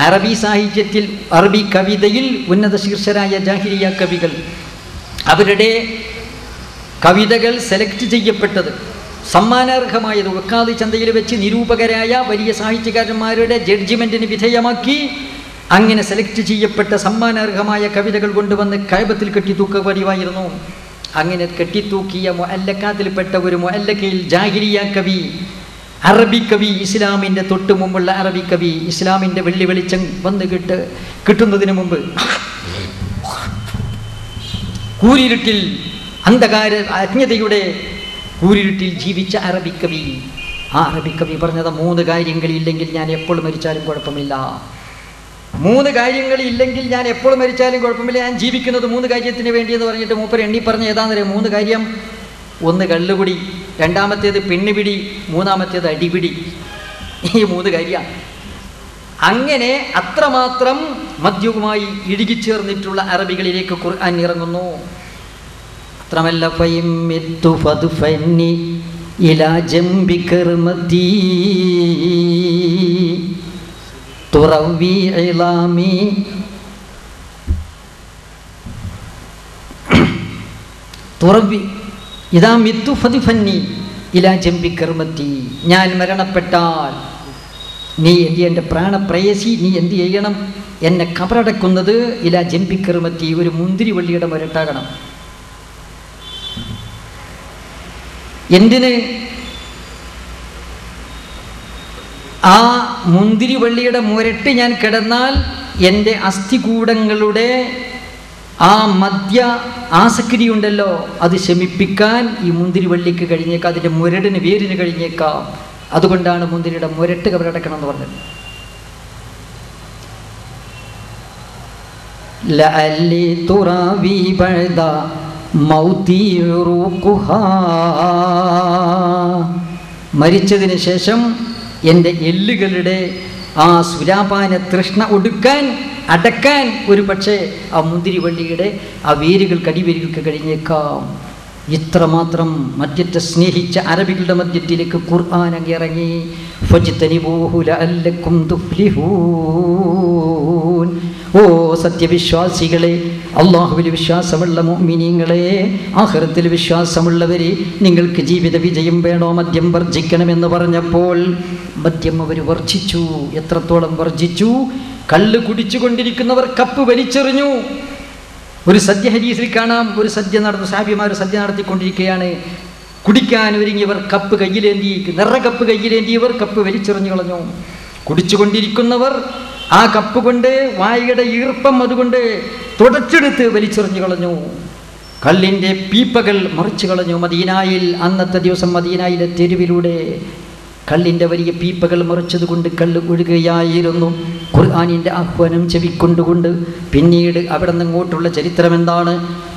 അറബി സാഹിത്യത്തിൽ, അറബി കവിതയിൽ ഉന്നത ശീർഷരായ ജാഹിലിയ കവികൾ, അവരുടെ കവിതകൾ സെലക്ട് ചെയ്യപ്പെട്ടത്, സമ്മാനാർഹമായത് വക്കാദി ചന്തയിൽ വെച്ച് നിരൂപകരായ വലിയ സാഹിത്യകാരന്മാരുടെ ജഡ്ജിമെൻറ്റിന് വിധേയമാക്കി അങ്ങനെ സെലക്ട് ചെയ്യപ്പെട്ട സമ്മാനാർഹമായ കവിതകൾ കൊണ്ടുവന്ന് കഅബത്തിൽ കെട്ടിത്തൂക്കുക പതിവായിരുന്നു. അങ്ങനെ കെട്ടിത്തൂക്കിയ മുഅല്ലഖാത്തിൽപ്പെട്ട ഒരു മുഅല്ലഖയിൽ ജാഹിലിയ കവി, അറബി കവി, ഇസ്ലാമിൻ്റെ തൊട്ട് മുമ്പുള്ള അറബി കവി, ഇസ്ലാമിൻ്റെ വെള്ളി വെളിച്ചം വന്ന് കിട്ടുന്നതിന് മുമ്പ് കൂരിരുട്ടിൽ, അന്ധകാര അജ്ഞതയുടെ കൂരിരുട്ടിൽ ജീവിച്ച അറബി കവി. ആ അറബി കവി പറഞ്ഞത് 3 കാര്യങ്ങളില്ലെങ്കിൽ ഞാൻ എപ്പോൾ മരിച്ചാലും കുഴപ്പമില്ല. 3 കാര്യങ്ങളില്ലെങ്കിൽ ഞാൻ എപ്പോൾ മരിച്ചാലും കുഴപ്പമില്ല, ഞാൻ ജീവിക്കുന്നത് 3 കാര്യത്തിന് വേണ്ടി എന്ന് പറഞ്ഞിട്ട് മൂപ്പർ എണ്ണി പറഞ്ഞ ഏതാണെന്നറിയാം? 3 കാര്യം. 1 കള്ളുകുടി, 2ാമത്തേത് പെണ്ണുപിടി, 3ാമത്തേത് അടിപിടി. ഈ 3 കാര്യമാണ്. അങ്ങനെ അത്രമാത്രം മദ്യവുമായി ഇഴുകിച്ചേർന്നിട്ടുള്ള അറബികളിലേക്ക് ഖുർആൻ ഇറങ്ങുന്നു. അത്രമല്ല, ഞാൻ മരണപ്പെട്ടാൽ നീ എൻ്റെ പ്രാണപ്രേയസി, നീ എന്ത് ചെയ്യണം? എന്നെ കബറടക്കുന്നത് ഇലാ ജംബി കർമത്തി, ഒരു മുന്തിരിവള്ളിയുടെ മുരട്ടാകണം. എന്തിന്? ആ മുന്തിരിവള്ളിയുടെ മുരട്ട് ഞാൻ കിടന്നാൽ എൻ്റെ അസ്ഥികൂടങ്ങളുടെ ആ മദ്യ ആസക്തി ഉണ്ടല്ലോ, അത് ശമിപ്പിക്കാൻ ഈ മുന്തിരിവള്ളിക്ക് കഴിഞ്ഞേക്കാം, അതിൻ്റെ മുരടിന് വേരിന് കഴിഞ്ഞേക്കാം. അതുകൊണ്ടാണ് മുന്തിരിയുടെ മുരട്ട് കബറടക്കണം എന്ന് പറഞ്ഞത്. ലഅല്ലി തുറാവി ബഅദ മൗതി ഉറൂഖുഹാ, മരിച്ചതിന് ശേഷം എൻ്റെ എല്ലുകളുടെ ആ സുരാപാന തൃഷ്ണ അടക്കാൻ ഒരു പക്ഷേ ആ മുന്തിരിവള്ളിയുടെ ആ വേരുകൾ കടിവേരുകൾക്ക് കഴിഞ്ഞേക്കാം. ഇത്രമാത്രം മദ്യത്തെ സ്നേഹിച്ച അറബികളുടെ മദ്യത്തിലേക്ക് ഖുർആൻ ഇറങ്ങി. ഫജ്തനിബൂഹു ലഅല്ലക്കും തുഫ്ലിഹൂൻ. ഓ സത്യവിശ്വാസികളെ, അള്ളാഹുവിൽ വിശ്വാസമുള്ള മുഅ്മിനീങ്ങളെ, ആഖിറത്തിൽ വിശ്വാസമുള്ളവരെ, നിങ്ങൾക്ക് ജീവിത വിജയം വേണോ? മദ്യം വർജിക്കണമെന്ന് പറഞ്ഞപ്പോൾ മദ്യം അവർ വർജിച്ചു. എത്രത്തോളം വർജിച്ചു? കള്ള് കുടിച്ചുകൊണ്ടിരിക്കുന്നവർ കപ്പ് വലിച്ചെറിഞ്ഞു. ഒരു സദ്യ ഹദീസിൽ കാണാം, ഒരു സദ്യ നടന്നു, സഹാബിമാർ സദ്യ നടത്തിക്കൊണ്ടിരിക്കുകയാണ്. കുടിക്കാൻ ഒരുങ്ങിയവർ കപ്പ് കയ്യിലേന്തി, കപ്പ് കയ്യിലേന്തിയവർ കപ്പ് വലിച്ചെറിഞ്ഞു കളഞ്ഞു. കുടിച്ചുകൊണ്ടിരിക്കുന്നവർ ആ കപ്പ് കൊണ്ട് വായയുടെ ഈർപ്പം അതുകൊണ്ട് തുടച്ചെടുത്ത് വലിച്ചെറിഞ്ഞു കളഞ്ഞു. കള്ളിൻ്റെ പീപ്പകൾ മറിച്ചു കളഞ്ഞു. മദീനായിൽ അന്നത്തെ ദിവസം മദീനായിലെ തെരുവിലൂടെ കള്ളിൻ്റെ വലിയ പീപ്പകൾ മറിച്ചതുകൊണ്ട് കള്ള് ഒഴുകുകയായിരുന്നു. ഖുർആനിൻ്റെ ആഹ്വാനം ചെവിക്കൊണ്ടുകൊണ്ട് പിന്നീട് അവിടെ നിന്നങ്ങോട്ടുള്ള ചരിത്രം എന്താണ്?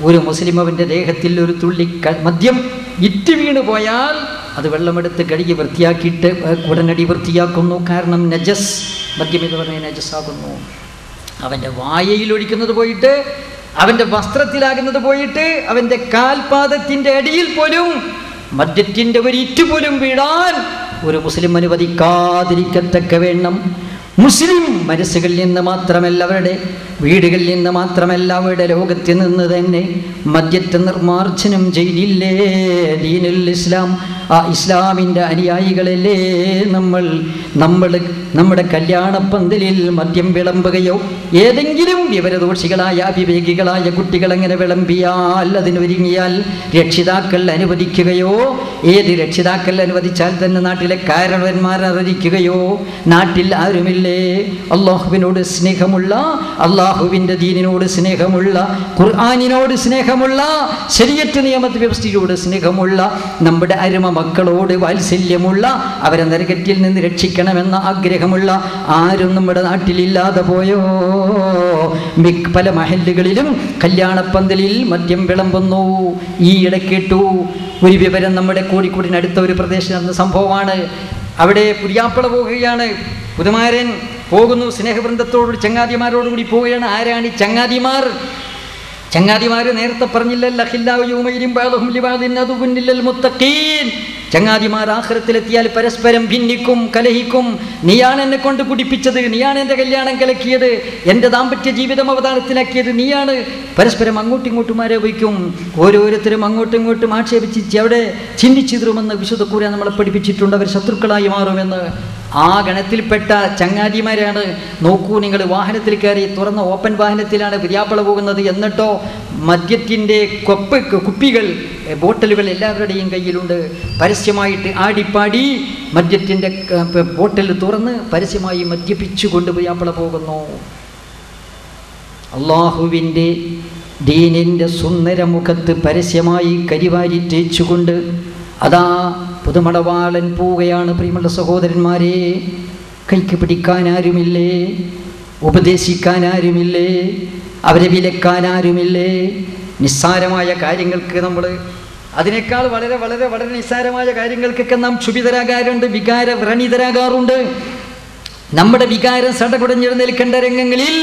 ഒരു മുസ്ലിം അവൻ്റെ ദേഹത്തിൽ ഒരു തുള്ളി മദ്യം ഇറ്റ് വീണ് പോയാൽ അത് വെള്ളമെടുത്ത് കഴുകി വൃത്തിയാക്കിയിട്ട് ഉടനടി വൃത്തിയാക്കുന്നു. കാരണം നജസ്, മദ്യം എന്ന് പറഞ്ഞാൽ നജസ്സാകുന്നു. അവൻ്റെ വായയിൽ ഒഴിക്കുന്നത് പോയിട്ട്, അവൻ്റെ വസ്ത്രത്തിലാകുന്നത് പോയിട്ട്, അവൻ്റെ കാൽപാദത്തിൻ്റെ അടിയിൽ പോലും മദ്യത്തിൻ്റെ ഒരു ഇറ്റ് പോലും വീഴാൻ ഒരു മുസ്ലിം അനുവദിക്കാതിരിക്കത്തക്ക വേണം. മുസ്ലിം മനസ്സുകളിൽ നിന്ന് മാത്രമല്ല, അവരുടെ വീടുകളിൽ നിന്ന് മാത്രമല്ല, അവരുടെ ലോകത്തിൽ നിന്ന് തന്നെ മദ്യത്തെ നിർമാർജനം ചെയ്തില്ലേ ദീനുൽ ഇസ്ലാം? ആ ഇസ്ലാമിൻ്റെ അനുയായികളല്ലേ നമ്മുടെ കല്യാണപ്പന്തലിൽ മദ്യം വിളമ്പുകയോ ഏതെങ്കിലും വിവരദോഷികളായ അവിവേകികളായ കുട്ടികൾ അങ്ങനെ വിളമ്പിയാൽ, അതിനൊരുങ്ങിയാൽ രക്ഷിതാക്കൾ അനുവദിക്കുകയോ, ഏത് രക്ഷിതാക്കൾ അനുവദിച്ചാൽ തന്നെ നാട്ടിലെ കാരണവന്മാർ അറിയിക്കുകയോ? നാട്ടിൽ ആരുമില്ലേ അള്ളാഹുവിനോട് സ്നേഹമുള്ള, അള്ളാഹുവിൻ്റെ ദീനിനോട് സ്നേഹമുള്ള, ഖുർആനിനോട് സ്നേഹമുള്ള, ശരീഅത്ത് നിയമത്ത് വ്യവസ്ഥയോട് സ്നേഹമുള്ള, നമ്മുടെ അരുമ മക്കളോട് വാത്സല്യമുള്ള, അവരെ നരകത്തിൽ നിന്ന് രക്ഷിക്കണമെന്ന ആഗ്രഹമുള്ള ആരും നമ്മുടെ നാട്ടിലില്ലാതെ പോയോ? പല മഹല്ലുകളിലും കല്യാണപ്പന്തലിൽ മദ്യം വിളമ്പുന്നു. ഈ ഇടക്കേട്ടു ഒരു വിവരം, നമ്മുടെ കോഴിക്കോടിനടുത്ത ഒരു പ്രദേശം നടന്ന സംഭവമാണ്. അവിടെ പുതിയാപ്പള പോവുകയാണ്, പുതുമാരൻ പോകുന്നു, സ്നേഹവൃന്ദത്തോടുകൂടി ചങ്ങാതിമാരോടുകൂടി പോവുകയാണ്. ആരാണ് ഈ ചങ്ങാതിമാർ? ചങ്ങാതിമാർ നേരത്തെ പറഞ്ഞില്ലല്ലോ, ചങ്ങാതിമാർ ആഖിറത്തിലെത്തിയാൽ പരസ്പരം ഭിന്നിക്കും, കലഹിക്കും. നീയാണ് എന്നെ കൊണ്ട് കുടിപ്പിച്ചത്, നീയാണ് എൻ്റെ കല്യാണം കലക്കിയത്, എൻ്റെ ദാമ്പത്യ ജീവിതം അവതാരത്തിലാക്കിയത് നീയാണ്. പരസ്പരം അങ്ങോട്ടും ഇങ്ങോട്ടും ആരോപിക്കും. ഓരോരുത്തരും അങ്ങോട്ടും ഇങ്ങോട്ടും ആക്ഷേപിച്ച് അവിടെ ചിന്തിച്ചിരുമെന്ന് വിശുദ്ധ ഖുർആൻ നമ്മളെ പഠിപ്പിച്ചിട്ടുണ്ട്. അവർ ശത്രുക്കളായി മാറുമെന്ന്. ആ ഗണത്തിൽപ്പെട്ട ചങ്ങാതിമാരാണ്. നോക്കൂ, നിങ്ങൾ വാഹനത്തിൽ കയറി, തുറന്ന ഓപ്പൺ വാഹനത്തിലാണ് പുതിയാപ്പള പോകുന്നത്, എന്നിട്ടോ മദ്യത്തിൻ്റെ കുപ്പികൾ, ബോട്ടലുകൾ എല്ലാവരുടെയും കയ്യിലുണ്ട്. പരസ്യമായിട്ട് ആടിപ്പാടി മദ്യത്തിൻ്റെ ബോട്ടൽ തുറന്ന് പരസ്യമായി മദ്യപിച്ചുകൊണ്ട് പുതിയാപ്പള പോകുന്നു. അള്ളാഹുവിൻ്റെ ദീനിൻ്റെ സുന്ദര മുഖത്ത് പരസ്യമായി കരിവാരി തേച്ചുകൊണ്ട് അതാ പുതുമടവാളൻ പോവുകയാണ്. പ്രിയമുള്ള സഹോദരന്മാരെ, കൈക്ക് പിടിക്കാൻ ആരുമില്ലേ? ഉപദേശിക്കാൻ ആരുമില്ലേ? അവരെ വിലക്കാൻ ആരുമില്ലേ? നിസ്സാരമായ കാര്യങ്ങൾക്ക് നമ്മൾ അതിനേക്കാൾ വളരെ വളരെ വളരെ നിസ്സാരമായ കാര്യങ്ങൾക്കൊക്കെ നാം ക്ഷുഭിതരാകാറുണ്ട്, വ്രണിതരാകാറുണ്ട്. നമ്മുടെ വികാരം സടകുടഞ്ഞെഴുന്നേൽക്കേണ്ട രംഗങ്ങളിൽ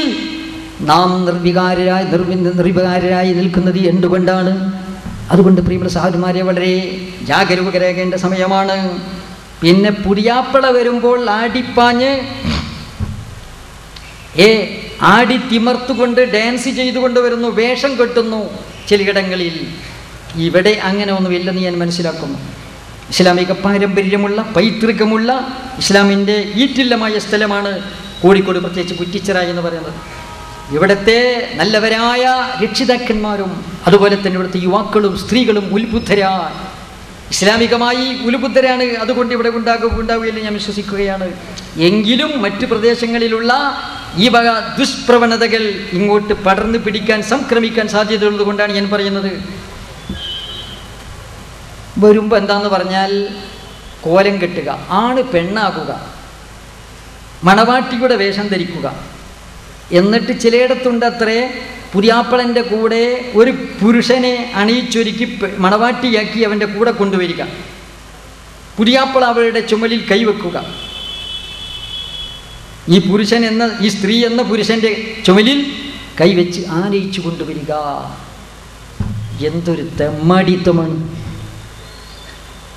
നാം നിർവികാരരായി നിൽക്കുന്നത് എന്തുകൊണ്ടാണ്? അതുകൊണ്ട് പ്രിയമുള്ള സഹോദരന്മാരെ, വളരെ ജാഗരൂകരാകേണ്ട സമയമാണ്. പിന്നെ പുതിയാപ്പള വരുമ്പോൾ ആടിപ്പാഞ്ഞ് ആടി തിമർത്തുകൊണ്ട് ഡാൻസ് ചെയ്തുകൊണ്ട് വരുന്നു, വേഷം കെട്ടുന്നു ചിലയിടങ്ങളിൽ. ഇവിടെ അങ്ങനെ ഒന്നുമില്ലെന്ന് ഞാൻ മനസ്സിലാക്കുന്നു. ഇസ്ലാമിക പാരമ്പര്യമുള്ള പൈതൃകമുള്ള ഇസ്ലാമിൻ്റെ ഈറ്റില്ലമായ സ്ഥലമാണ് കോഴിക്കോട്, പ്രത്യേകിച്ച് കുറ്റിച്ചിറ എന്ന് പറയുന്നത്. ഇവിടുത്തെ നല്ലവരായ രക്ഷിതാക്കന്മാരും അതുപോലെ തന്നെ ഇവിടുത്തെ യുവാക്കളും സ്ത്രീകളും ഉത്ബുദ്ധരാണ്, ഇസ്ലാമികമായി ഉത്ബുദ്ധരാണ്. അതുകൊണ്ട് ഇവിടെ ഉണ്ടാവുകയില്ല ഞാൻ വിശ്വസിക്കുകയാണ്. എങ്കിലും മറ്റു പ്രദേശങ്ങളിലുള്ള ഈ വക ദുഷ്പ്രവണതകൾ ഇങ്ങോട്ട് പടർന്നു പിടിക്കാൻ, സംക്രമിക്കാൻ സാധ്യതയുള്ളത് കൊണ്ടാണ് ഞാൻ പറയുന്നത്. വരുമ്പോൾ എന്താന്ന് പറഞ്ഞാൽ കോലം കെട്ടുക, ആണ് പെണ്ണാകുക, മണവാട്ടിയുടെ വേഷം ധരിക്കുക, എന്നിട്ട് ചിലയിടത്തുണ്ടത്രേ പുതിയാപ്പളൻ്റെ കൂടെ ഒരു പുരുഷനെ അണിയിച്ചൊരുക്കി മണവാട്ടിയാക്കി അവൻ്റെ കൂടെ കൊണ്ടുവരിക, പുതിയാപ്പള അവളുടെ ചുമലിൽ കൈവെക്കുക, ഈ സ്ത്രീ എന്ന പുരുഷൻ്റെ ചുമലിൽ കൈവച്ച് ആനയിച്ചു കൊണ്ടുവരിക. എന്തൊരു തെമ്മാടിത്വമാണ്!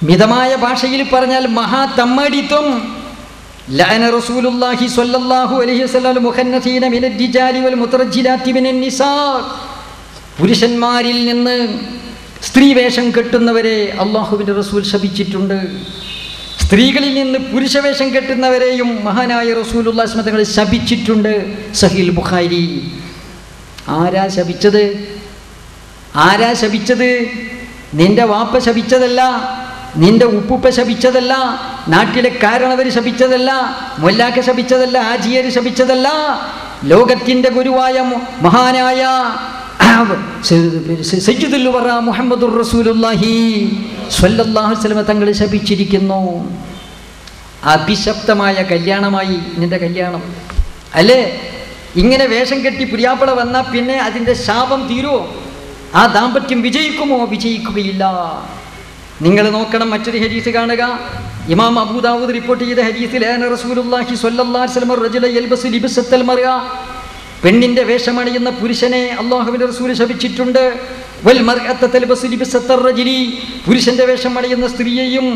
മിതമായ ഭാഷയിൽ പറഞ്ഞാൽ മഹാ തെമ്മാടിത്വം. ലഅന റസൂലുള്ളാഹി സ്വല്ലല്ലാഹു അലൈഹി വസല്ലം മുഖന്നസീന മിനൽ റിജാലി വൽ മുതറജ്ജിലാത്തി മിനൻ നിസാ. പുരുഷന്മാരിൽ നിന്ന് സ്ത്രീ വേഷം കെട്ടുന്നവരെ അല്ലാഹുവിൻ്റെ റസൂൽ ശപിച്ചിട്ടുണ്ട്. സ്ത്രീകളിൽ നിന്ന് പുരുഷവേഷം കെട്ടുന്നവരെയും മഹാനായ റസൂലുള്ളാഹി സ്വല്ലല്ലാഹു അലൈഹി വസല്ലം ശപിച്ചിട്ടുണ്ട്. സഹീഹ് ബുഖാരി. ആരാ ശപിച്ചത്? ആരാ ശപിച്ചത്? നിന്റെ വാപ്പ ശപിച്ചതല്ല, നിന്റെ ഉപ്പുപ്പ ശപിച്ചതല്ല, നാട്ടിലെ കാരണവർ ശപിച്ചതല്ല, മൊല്ലാക്ക ശപിച്ചതല്ല, ആജിയർ ശപിച്ചതല്ല. ലോകത്തിൻ്റെ ഗുരുവായ മഹാനായ സയ്യിദുൽ വറ മുഹമ്മദുർ റസൂലുള്ളാഹി സ്വല്ലല്ലാഹു അലൈഹി വസല്ലം തങ്ങൾ ശപിച്ചിരിക്കുന്നു. അഭിശപ്തമായ കല്യാണമായി നിന്റെ കല്യാണം അല്ലേ? ഇങ്ങനെ വേഷം കെട്ടി പുതിയാപ്പള വന്നാൽ പിന്നെ അതിൻ്റെ ശാപം തീരുമോ? ആ ദാമ്പത്യം വിജയിക്കുമോ? വിജയിക്കുകയില്ല. നിങ്ങൾ നോക്കണം, മറ്റൊരു ഹദീസ് കാണുക. ഇമാം അബൂ ദാവൂദ് റിപ്പോർട്ട് ചെയ്ത ഹദീസിൽ റസൂലുള്ളാഹി സ്വല്ലല്ലാഹു അലൈഹി വസല്ലം റജുല യൽബസു ലിബ്സത്തൽ മർഅ, പെണ്ണിൻ്റെ വേഷമണിയുന്ന പുരുഷനെ അല്ലാഹുവിൻ്റെ റസൂൽ ശപിച്ചിട്ടുണ്ട്. വൽ മർഅത തൽബസു ലിബ്സത്തർ റജുലി, പുരുഷൻ്റെ വേഷം അണിയുന്ന സ്ത്രീയെയും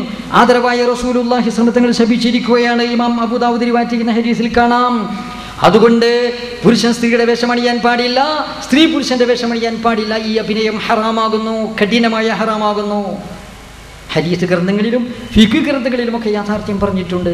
ആദരവായ റസൂലുള്ളാഹി സ്വല്ലല്ലാഹു അലൈഹി വസല്ലം ശപിച്ചിരിക്കുകയാണ്. ഇമാം അബൂ ദാവൂദ് റിവായത്ത് ചെയ്യുന്ന ഹദീസിൽ കാണാം. അതുകൊണ്ട് പുരുഷൻ സ്ത്രീയുടെ വേഷമണിയാൻ പാടില്ല, സ്ത്രീ പുരുഷൻ്റെ വേഷമണിയാൻ പാടില്ല. ഈ അഭിനയം ഹറാമാകുന്നു, കഠിനമായ ഹറാമാകുന്നു. ഹദീസ് ഗ്രന്ഥങ്ങളിലും ഫിഖ് ഗ്രന്ഥങ്ങളിലുമൊക്കെ യാഥാർത്ഥ്യം പറഞ്ഞിട്ടുണ്ട്.